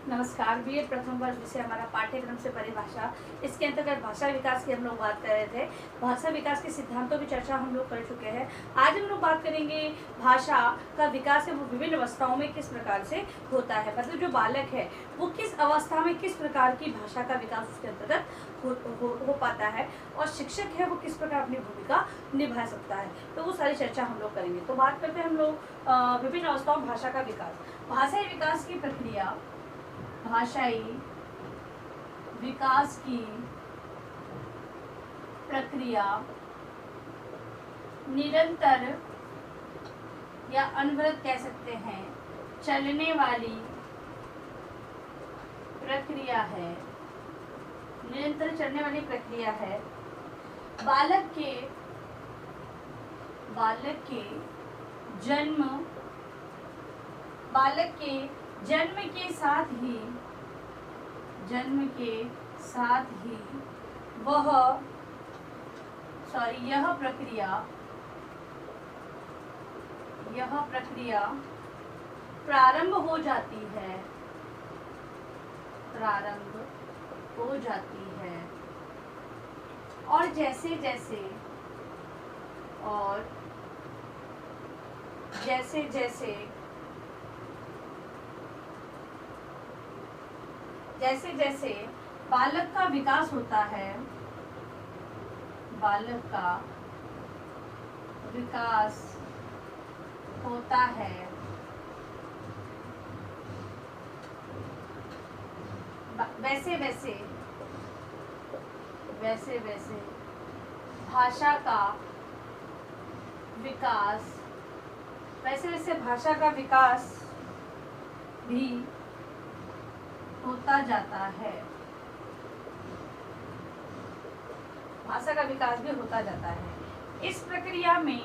नमस्कार। बीएड प्रथम वर्ष विषय हमारा पाठ्यक्रम से परिभाषा। इसके अंतर्गत भाषा विकास की हम लोग बात कर रहे थे। भाषा विकास के सिद्धांतों की चर्चा हम लोग कर चुके हैं। आज हम लोग बात करेंगे भाषा का विकास है वो विभिन्न अवस्थाओं में किस प्रकार से होता है, मतलब जो बालक है वो किस अवस्था में किस प्रकार की भाषा का विकास उसके अंतर्गत हो पाता है, और शिक्षक है वो किस प्रकार अपनी भूमिका निभा सकता है। तो वो सारी चर्चा हम लोग करेंगे। तो बात करते हैं हम लोग विभिन्न अवस्थाओं में भाषा का विकास। भाषाई विकास की प्रक्रिया भाषाई विकास की प्रक्रिया निरंतर या अनवरत कह सकते हैं चलने वाली प्रक्रिया है, निरंतर चलने वाली प्रक्रिया है। बालक के जन्म के साथ ही यह प्रक्रिया प्रारंभ हो जाती है और जैसे जैसे बालक का विकास होता है, वैसे वैसे भाषा का विकास भी होता जाता है। भाषा का विकास भी होता जाता है। इस प्रक्रिया में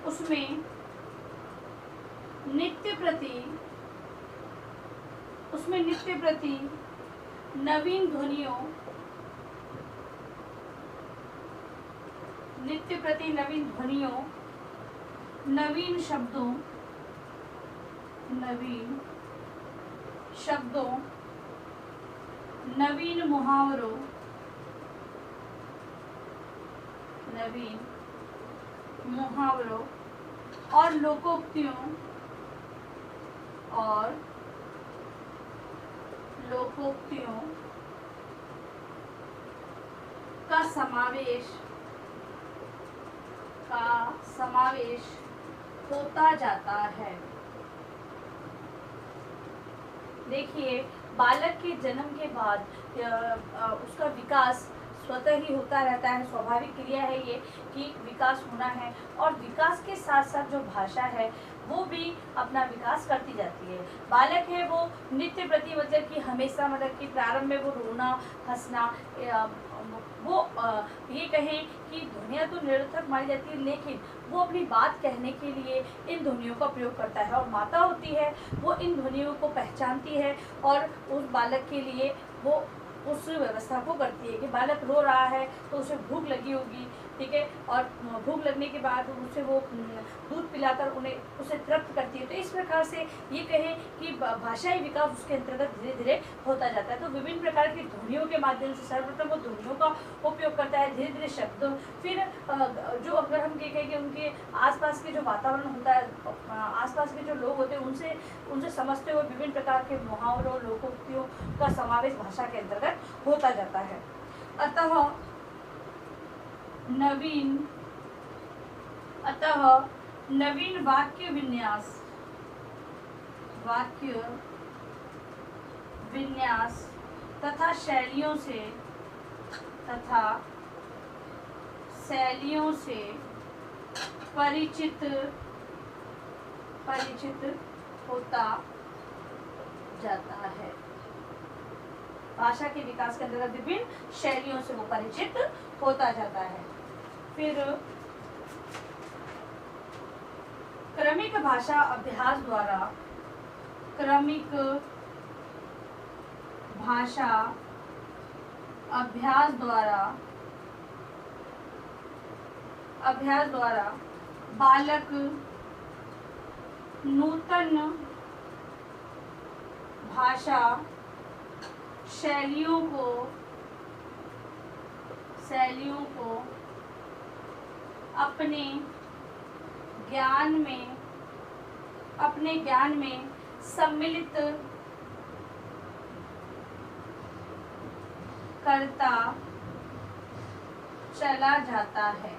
उसमें नित्य प्रति नवीन ध्वनियों, नवीन शब्दों, नवीन मुहावरों, और लोकोक्तियों का समावेश होता जाता है। देखिए, बालक के जन्म के बाद उसका विकास स्वतः ही होता रहता है। स्वाभाविक क्रिया है ये कि विकास होना है, और विकास के साथ साथ जो भाषा है वो भी अपना विकास करती जाती है। बालक है वो नित्य प्रति मतलब कि हमेशा, मतलब कि प्रारंभ में वो रोना हंसना, वो ये कहें कि ध्वनियाँ तो निरर्थक मानी जाती है, लेकिन वो अपनी बात कहने के लिए इन ध्वनियों का प्रयोग करता है, और माता होती है वो इन ध्वनियों को पहचानती है और उस बालक के लिए वो उस व्यवस्था को करती है कि बालक रो रहा है तो उसे भूख लगी होगी, ठीक है, और भूख लगने के बाद उसे वो दूध पिलाकर उसे तृप्त करती है। तो इस प्रकार से ये कहें कि भाषाई विकास उसके अंतर्गत धीरे धीरे होता जाता है। तो विभिन्न प्रकार की ध्वनियों के माध्यम से सर्वप्रथम वो ध्वनियों का उपयोग करता है, धीरे धीरे शब्दों, फिर जो अगर हम ये कहें कि उनके आसपास के जो वातावरण होता है, आसपास के जो लोग होते हैं उनसे समझते हुए विभिन्न प्रकार के मुहावरों, लोकोक्तियों का समावेश भाषा के अंतर्गत होता जाता है। अतः नवीन वाक्य विन्यास तथा शैलियों से परिचित होता जाता है। भाषा के विकास के अंतर्गत विभिन्न शैलियों से वो परिचित होता जाता है। फिर क्रमिक भाषा अभ्यास द्वारा क्रमिक भाषा अभ्यास द्वारा बालक नूतन भाषा शैलियों को अपने ज्ञान में सम्मिलित करता चला जाता है।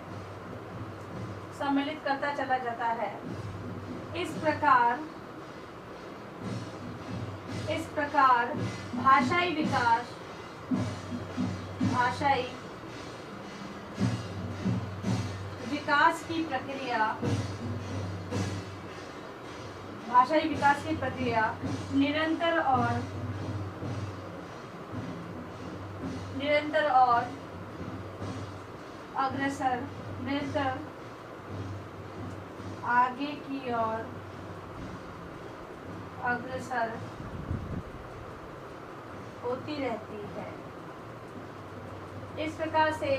इस प्रकार भाषाई विकास की प्रक्रिया निरंतर और आगे की ओर अग्रसर होती रहती है। इस प्रकार से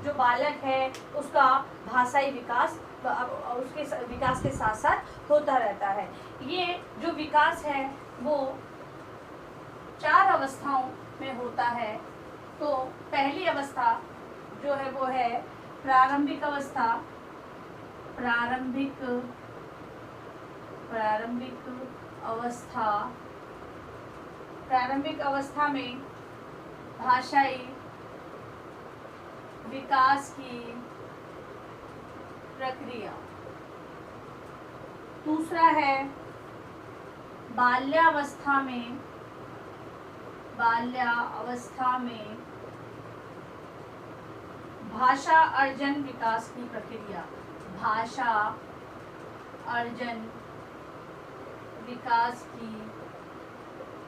जो बालक है उसका भाषाई विकास उसके विकास के साथ साथ होता रहता है। ये जो विकास है वो 4 अवस्थाओं में होता है। तो पहली अवस्था जो है वो है प्रारंभिक अवस्था में भाषाई विकास की प्रक्रिया। दूसरा है बाल्यावस्था में भाषा अर्जन विकास की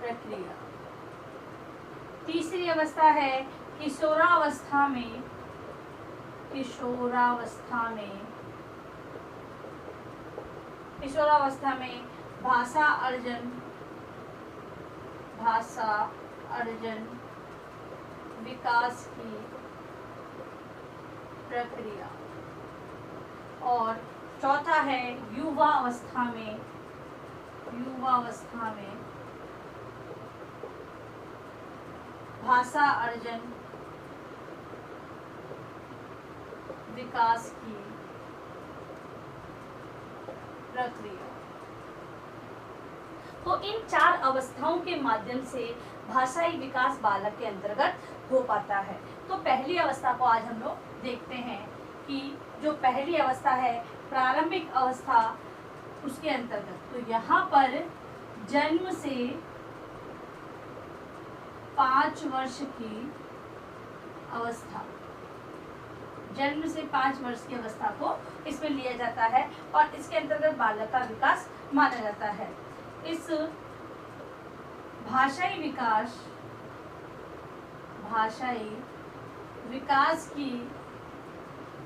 प्रक्रिया। तीसरी अवस्था है किशोरावस्था में भाषा अर्जन विकास की प्रक्रिया। और चौथा है युवा अवस्था में भाषा अर्जन विकास की प्रक्रिया। तो इन 4 अवस्थाओं के माध्यम से भाषाई विकास बालक के अंतर्गत हो पाता है। तो पहली अवस्था को आज हम लोग देखते हैं कि जो पहली अवस्था है प्रारंभिक अवस्था उसके अंतर्गत, तो यहाँ पर जन्म से 5 वर्ष की अवस्था, जन्म से 5 वर्ष की अवस्था को इसमें लिया जाता है और इसके अंतर्गत बालक का विकास माना जाता है। इस भाषाई विकास की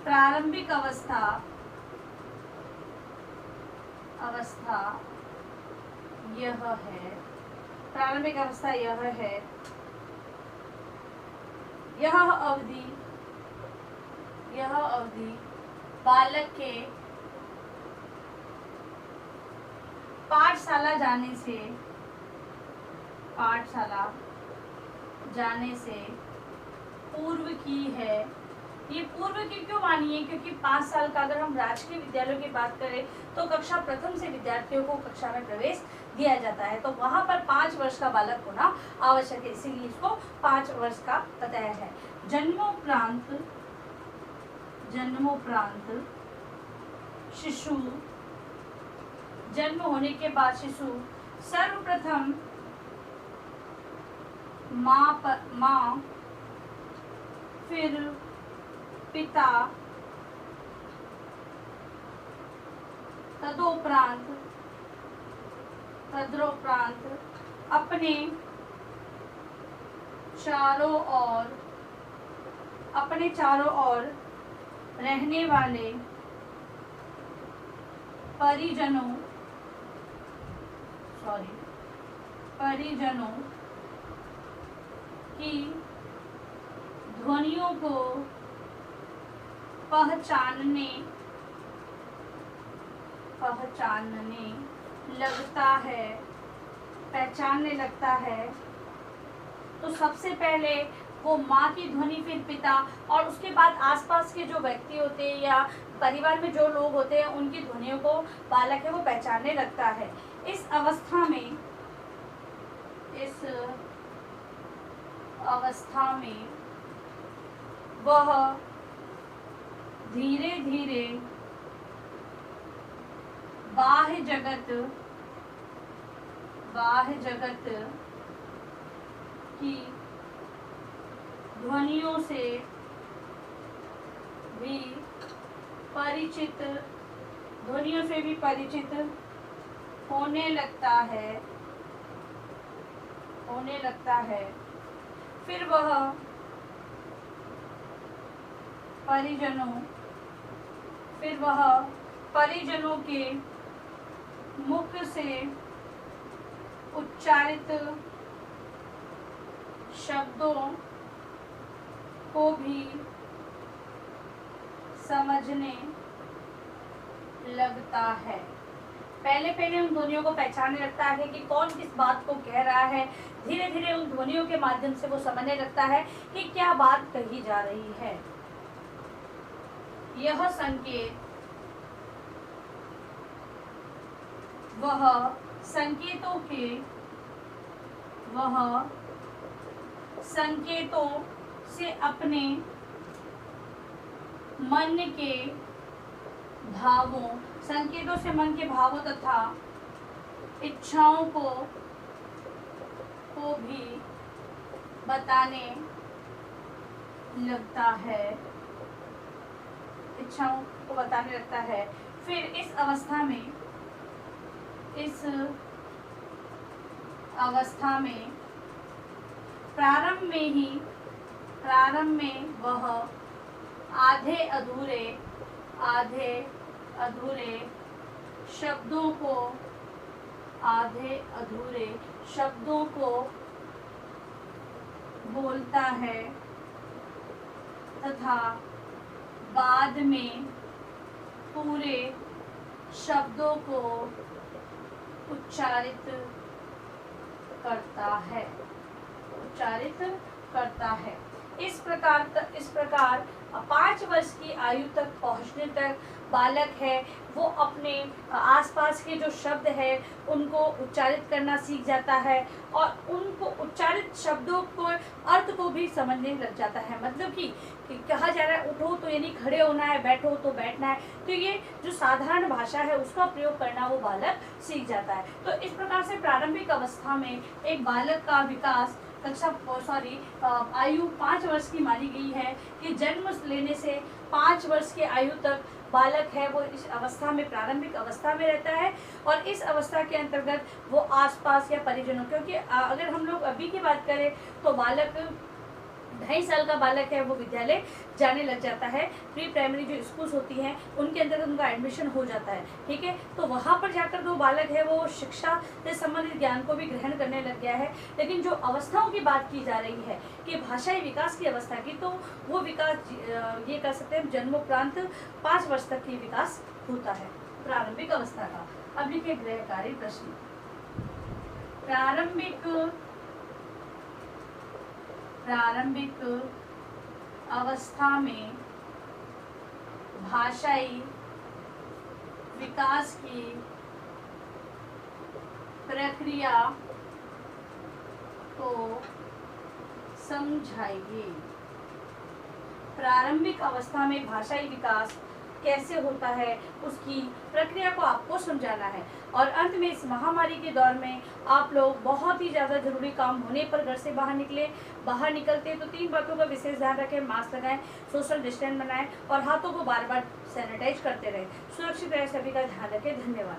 प्रारंभिक अवस्था यह है। प्रारंभिक अवस्था यह है। यह अवधि बालक के पाठशाला जाने से पूर्व की है। ये पूर्व की क्यों मानी है? क्योंकि 5 साल का अगर हम राजकीय विद्यालयों की बात करें तो कक्षा प्रथम से विद्यार्थियों को कक्षा में प्रवेश दिया जाता है, तो वहां पर 5 वर्ष का बालक होना आवश्यक है, इसीलिए इसको 5 वर्ष का बताया है। जन्मोपरांत शिशु, जन्म होने के बाद शिशु सर्वप्रथम माँ फिर पिता, तदोपरांत अपने चारों ओर रहने वाले परिजनों की ध्वनियों को पहचानने पहचानने लगता है, पहचानने लगता है। तो सबसे पहले वो माँ की ध्वनि, फिर पिता, और उसके बाद आसपास के जो व्यक्ति होते हैं या परिवार में जो लोग होते हैं उनकी ध्वनियों को बालक है वो पहचानने लगता है। इस अवस्था में वह धीरे धीरे बाह्य जगत की ध्वनियों से भी परिचित होने लगता है। फिर वह परिजनों के मुख से उच्चारित शब्दों को भी समझने लगता है। पहले उन ध्वनियों को पहचानने लगता है कि कौन किस बात को कह रहा है। धीरे धीरे उन ध्वनियों के माध्यम से वो समझने लगता है कि क्या बात कही जा रही है। यह संकेत वह संकेतों से अपने मन के भावों तथा इच्छाओं को भी बताने लगता है। फिर इस अवस्था में प्रारंभ में वह आधे अधूरे शब्दों को बोलता है तथा बाद में पूरे शब्दों को उच्चारित करता है। इस प्रकार 5 वर्ष की आयु तक पहुंचने तक बालक है वो अपने आसपास के जो शब्द है उनको उच्चारित करना सीख जाता है और उनको उच्चारित शब्दों को अर्थ को भी समझने लग जाता है। मतलब कि कहा जा रहा है उठो तो यानी खड़े होना है, बैठो तो बैठना है। तो ये जो साधारण भाषा है उसका प्रयोग करना वो बालक सीख जाता है। तो इस प्रकार से प्रारंभिक अवस्था में एक बालक का विकास आयु 5 वर्ष की मानी गई है कि जन्म लेने से 5 वर्ष की आयु तक बालक है वो इस अवस्था में, प्रारंभिक अवस्था में रहता है। और इस अवस्था के अंतर्गत वो आसपास या परिजनों, क्योंकि अगर हम लोग अभी की बात करें तो बालक 2.5 साल का बालक है वो विद्यालय जाने लग जाता है। प्री प्राइमरी जो स्कूल्स होती हैं उनके अंतर्गत उनका एडमिशन हो जाता है, ठीक है। तो वहाँ पर जाकर जो बालक है वो शिक्षा से संबंधित ज्ञान को भी ग्रहण करने लग गया है। लेकिन जो अवस्थाओं की बात की जा रही है कि भाषाई विकास की अवस्था की, तो वो विकास ये कह सकते हैं जन्मोपरांत 5 वर्ष तक ये विकास होता है प्रारंभिक अवस्था का। अब लिखिए गृहकारी प्रश्न। प्रारंभिक अवस्था में भाषाई विकास की प्रक्रिया को समझाइए। प्रारंभिक अवस्था में भाषाई विकास कैसे होता है उसकी प्रक्रिया को आपको समझाना है। और अंत में इस महामारी के दौर में आप लोग बहुत ही ज़्यादा जरूरी काम होने पर घर से बाहर निकलते हैं तो 3 बातों का विशेष ध्यान रखें। मास्क लगाएं, सोशल डिस्टेंस बनाएं और हाथों को बार बार सैनिटाइज करते रहें। सुरक्षित रहे, सभी का ध्यान रखें। धन्यवाद।